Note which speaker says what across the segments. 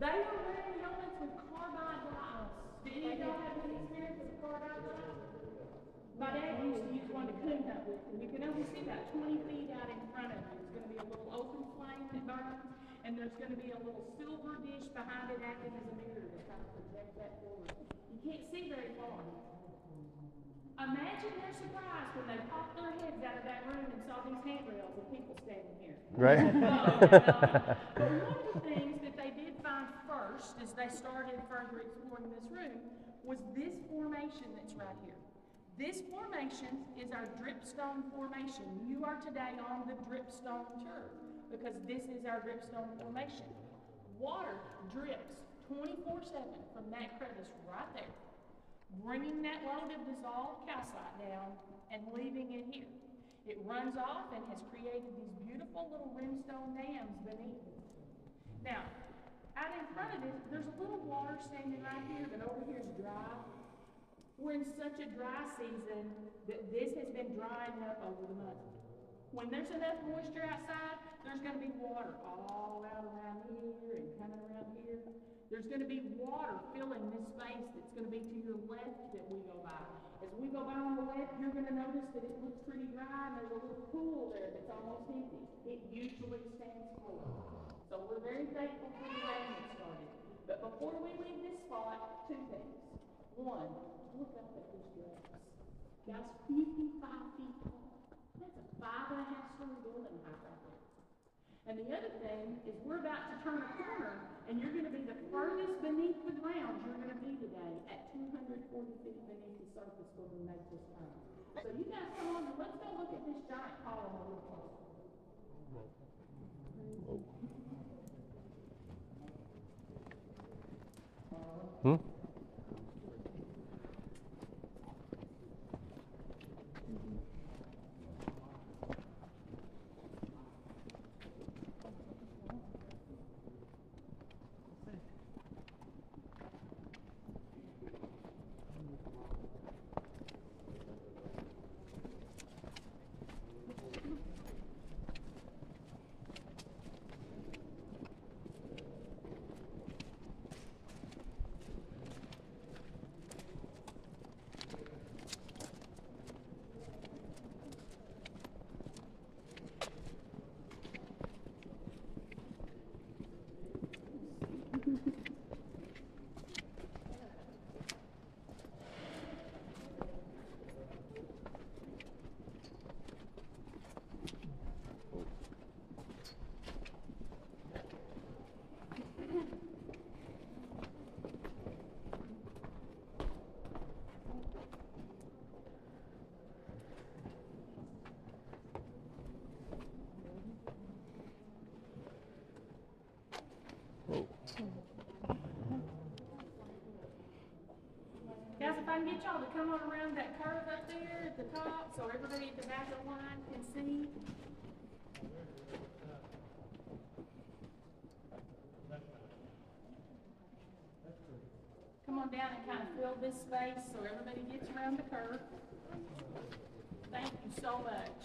Speaker 1: They were wearing helmets with carbide glass. Did any of y'all have any experience with carbide glass? My dad used to use one to coon hunt with, and you can only see about 20 feet out in front of you. It's going to be a little open flame that burns, and there's going to be a little silver dish behind it acting as a mirror to kind of project that forward. You can't see very far. Imagine their surprise when they popped their heads out of that room and saw these handrails of people standing here.
Speaker 2: Right.
Speaker 1: But one of the things that they did find first as they started further exploring this room was this formation that's right here. This formation is our dripstone formation. You are today on the dripstone tour because this is our dripstone formation. Water drips 24/7 from that crevice right there, bringing that load of dissolved calcite down and leaving it here. It runs off and has created these beautiful little rimstone dams beneath it. Now, out in front of it, there's a little water standing right here, but over here is dry. We're in such a dry season that this has been drying up over the month. When there's enough moisture outside, there's going to be water all out around here and coming around here. There's going to be water filling this space that's going to be to your left that we go by. As we go by on the left, you're going to notice that it looks pretty dry and there's a little pool there that's almost empty. It usually stands full. So we're very thankful for the rain that started. But before we leave this spot, two things. One, look up at this grass. Guys, 55 feet tall. That's a 5.5-story building height right there. And the other thing is we're about to turn a corner, and you're going to be the furthest beneath the ground you're going to be today at 240 feet beneath the surface when we make this turn. So you guys come on, let's go look at this giant column a little closer.
Speaker 2: Hmm?
Speaker 1: Guys, if I can get y'all to come on around that curve up there at the top so everybody at the back of the line can see. Come on down and kind of fill this space so everybody gets around the curve. Thank you so much.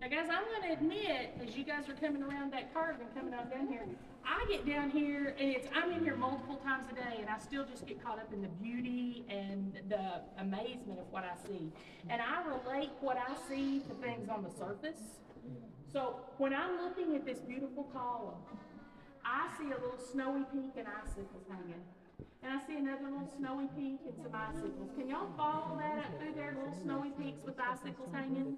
Speaker 1: Now guys, I'm going to admit, as you guys are coming around that curve and coming on down here, I get down here and I'm in here multiple times a day and I still just get caught up in the beauty and the amazement of what I see. And I relate what I see to things on the surface. So when I'm looking at this beautiful column, I see a little snowy peak and icicles hanging. And I see another little snowy peak and some icicles. Can y'all follow that up through there, little snowy peaks with icicles hanging?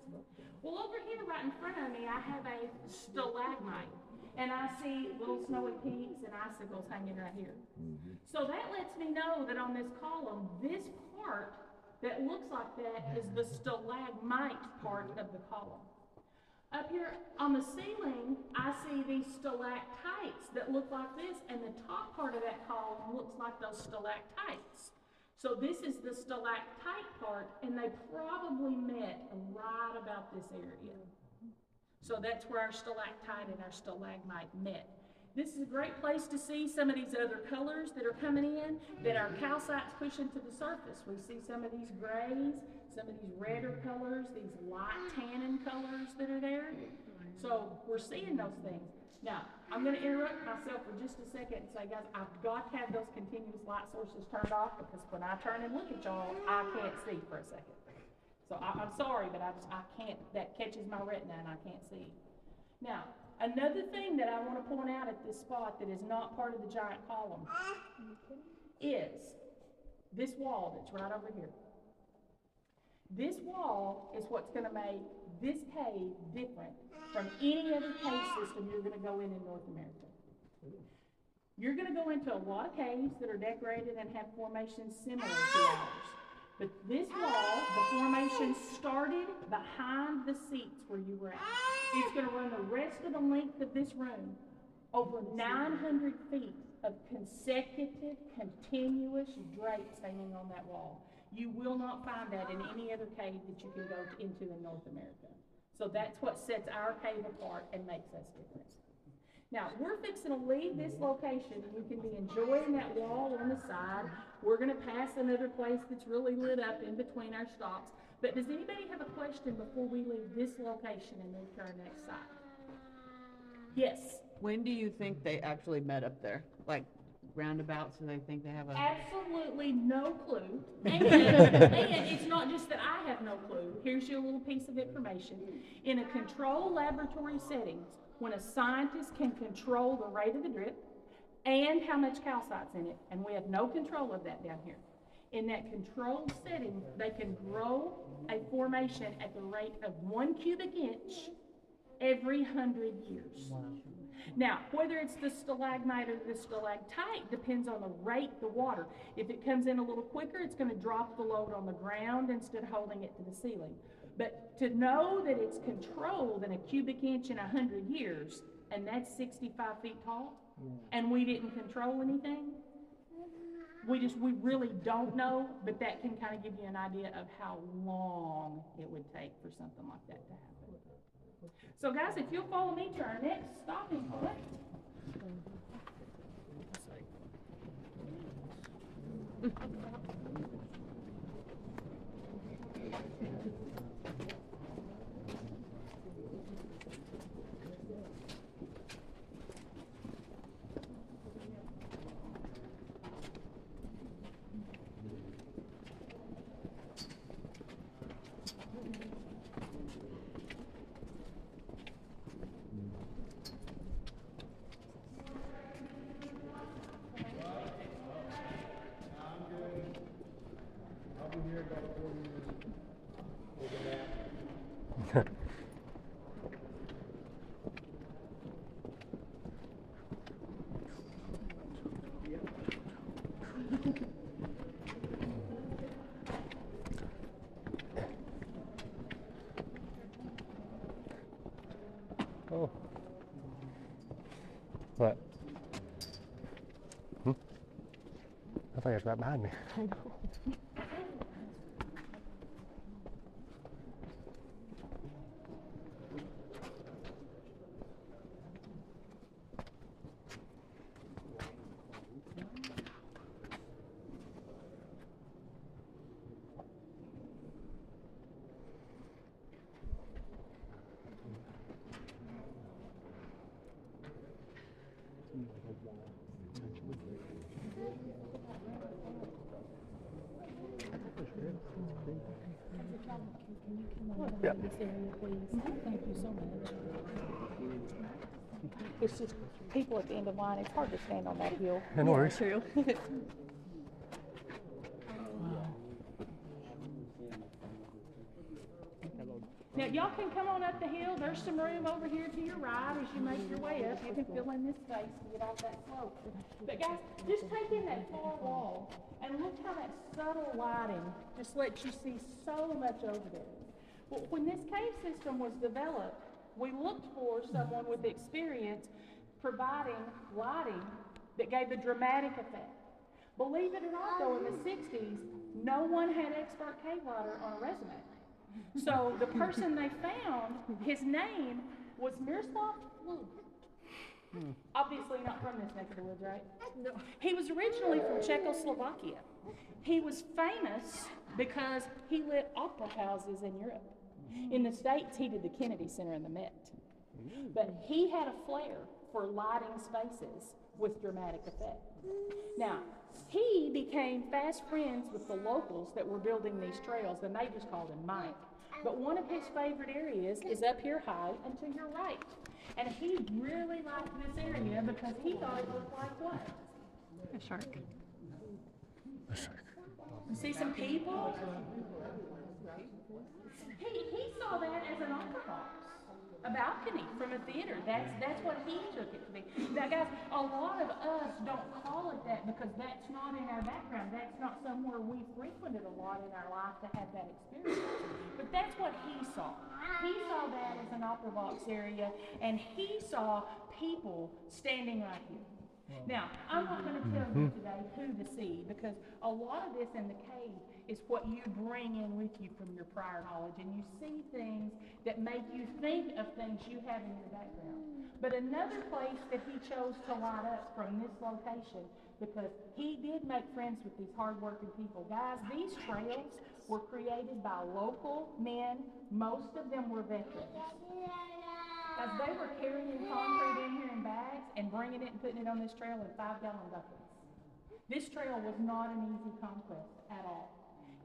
Speaker 1: Well, over here right in front of me, I have a stalagmite. And I see little snowy peaks and icicles hanging right here. So that lets me know that on this column, this part that looks like that is the stalagmite part of the column. Up here on the ceiling, I see these stalactites that look like this, and the top part of that column looks like those stalactites. So this is the stalactite part, and they probably met right about this area. So that's where our stalactite and our stalagmite met. This is a great place to see some of these other colors that are coming in that our calcite's pushing to the surface. We see some of these grays, some of these redder colors, these light tannin colors that are there. So we're seeing those things. Now, I'm gonna interrupt myself for just a second and say, guys, I've got to have those continuous light sources turned off, because when I turn and look at y'all, I can't see for a second. So I'm sorry, but I can't, that catches my retina and I can't see. Now, another thing that I want to point out at this spot that is not part of the giant column is this wall that's right over here. This wall is what's going to make this cave different from any other cave system you're going to go in North America. You're going to go into a lot of caves that are decorated and have formations similar to ours. But this wall, the formation started behind the seats where you were at. It's going to run the rest of the length of this room, over 900 feet of consecutive, continuous drapes hanging on that wall. You will not find that in any other cave that you can go into in North America. So that's what sets our cave apart and makes us different. Now, we're fixing to leave this location, and you can be enjoying that wall on the side. We're going to pass another place that's really lit up in between our stops. But does anybody have a question before we leave this location and move to our next site? Yes?
Speaker 2: When do you think they actually met up there? Like roundabout, so they think they have a...
Speaker 1: Absolutely no clue. And it's not just that I have no clue. Here's your little piece of information. In a controlled laboratory setting, when a scientist can control the rate of the drip and how much calcite's in it, and we have no control of that down here. In that controlled setting, they can grow a formation at the rate of 1 cubic inch every 100 years.
Speaker 2: Wow.
Speaker 1: Now, whether it's the stalagmite or the stalactite depends on the rate of the water. If it comes in a little quicker, it's going to drop the load on the ground instead of holding it to the ceiling. But to know that it's controlled in a cubic inch in 100 years, and that's 65 feet tall, and we didn't control anything, we really don't know, but that can kind of give you an idea of how long it would take for something like that to happen. So guys, if you'll follow me to our next stopping point.
Speaker 3: Oh. What? I thought you was right behind me.
Speaker 1: I know.
Speaker 3: Yeah.
Speaker 1: This area, please. Thank you so much. It's just people at the end of line. It's hard to stand on that hill.
Speaker 3: No worries.
Speaker 1: True. Now, y'all can come on up the hill. There's some room over here to your right as you make your way up. You can fill in this space to get off that slope. But guys, just take in that far wall and look how that subtle lighting just lets you see so much over there. Well, when this cave system was developed, we looked for someone with experience providing lighting that gave a dramatic effect. Believe it or not, though, in the 60s, no one had expert cave lighter on a resume. So the person they found, his name was Miroslav Luke. Obviously not from this neck of the woods, right? No. He was originally from Czechoslovakia. He was famous because he lit opera houses in Europe. In the States, he did the Kennedy Center and the Met. But he had a flair for lighting spaces with dramatic effect. Now, he became fast friends with the locals that were building these trails, and they just called him Mike. But one of his favorite areas is up here high and to your right. And he really liked this area because he thought it looked like what?
Speaker 2: A shark.
Speaker 3: A shark.
Speaker 1: You see some people? He saw that as an opera box, a balcony from a theater. That's what he took it to be. Now, guys, a lot of us don't call it that because that's not in our background. That's not somewhere we frequented a lot in our life to have that experience. But that's what he saw. He saw that as an opera box area, and he saw people standing right here. Now, I'm not going to tell you today who to see because a lot of this in the cave is what you bring in with you from your prior knowledge, and you see things that make you think of things you have in your background. But another place that he chose to light up from this location, because he did make friends with these hardworking people. Guys, these trails were created by local men. Most of them were veterans. As they were carrying concrete in here in bags and bringing it and putting it on this trail in 5-gallon buckets. This trail was not an easy conquest at all.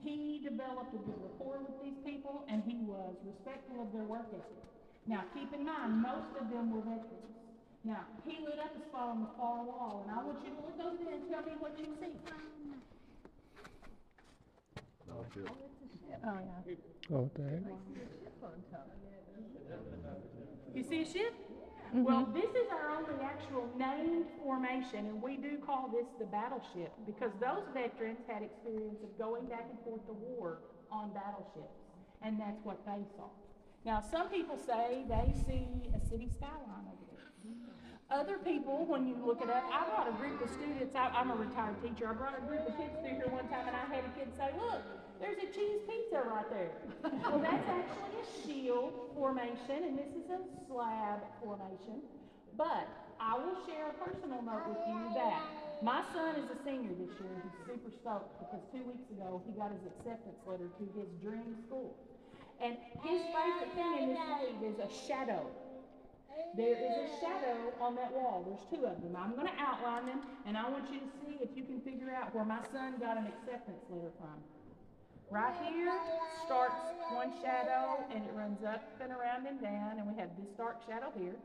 Speaker 1: He developed a good rapport with these people, and he was respectful of their work ethic. Now, keep in mind, most of them were veterans. Now, he lit up a spot on the far wall, and I want you to look over there and tell me what you see.
Speaker 2: Oh, yeah.
Speaker 3: Oh, what the heck?
Speaker 1: You see a ship? Well, this is our only actual named formation, and we do call this the battleship because those veterans had experience of going back and forth to war on battleships, and that's what they saw. Now, some people say they see a city skyline over there. Other people, when you look it up, I brought a group of students, I'm a retired teacher, I brought a group of kids through here one time, and I had a kid say, look, there's a cheese pizza right there. Well, that's actually a shield formation, and this is a slab formation. But I will share a personal note with you that my son is a senior this year. He's super stoked because 2 weeks ago he got his acceptance letter to his dream school. And his favorite thing in this cave is a shadow. There is a shadow on that wall. There's 2 of them. I'm going to outline them, and I want you to see if you can figure out where my son got an acceptance letter from. Right here starts one shadow, and it runs up and around and down, and we have this dark shadow here.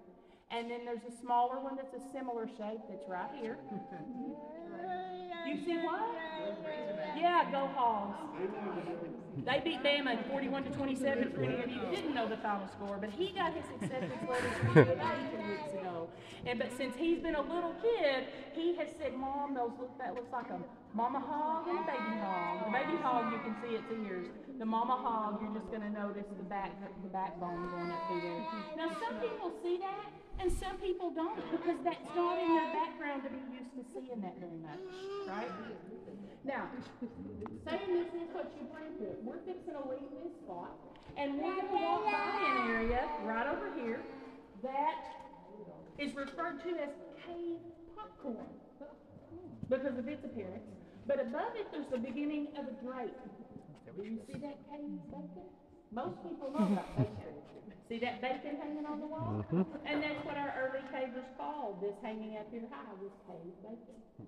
Speaker 1: And then there's a smaller one that's a similar shape that's right here. You see what? Yeah, go Hogs. They beat Bama 41-27 for any of you who didn't know the final score, but he got his acceptance letter from the 2 weeks ago. But since he's been a little kid, he has said, Mom, that looks like a mama hog and a baby hog. The baby hog, you can see its ears. The mama hog, you're just going to notice the backbone going up through there. Now, some people see that, and some people don't, because that's not in their background to be used to seeing that very much, right? Now, saying this is what you bring to it. We're fixing to leave this spot, and we're going to walk by an area right over here that is referred to as cave popcorn because of its appearance. But above it, there's the beginning of a grate. Do you see that cave bacon? Most people know about bacon. See that bacon hanging on the wall? And that's what our early cavers called this hanging up here high, this cave bacon.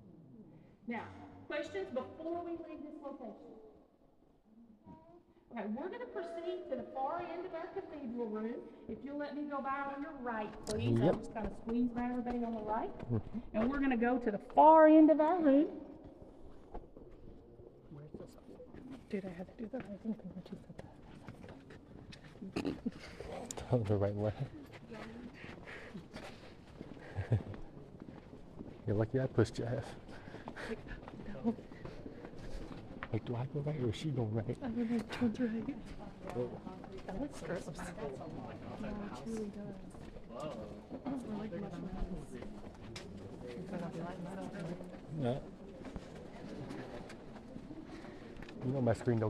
Speaker 1: Now, questions before we leave this location? Okay, we're going to proceed to the far end of our cathedral room. If you'll let me go by on your right, please.
Speaker 3: Yep.
Speaker 1: I'll just kind of squeeze by everybody on the right. And we're going to go to the far end of our room.
Speaker 2: Dude, I had to do that. I didn't think what you said that.
Speaker 3: That was the right way. You're lucky I pushed you half.
Speaker 2: No,
Speaker 3: Like, do I go right or is she going right?
Speaker 2: I don't know which one's right.
Speaker 3: Oh.
Speaker 2: That looks gross. Yeah, it truly does. We're like mushrooms. You're gonna be lighting that up, right?
Speaker 3: Yeah. You know my screen don't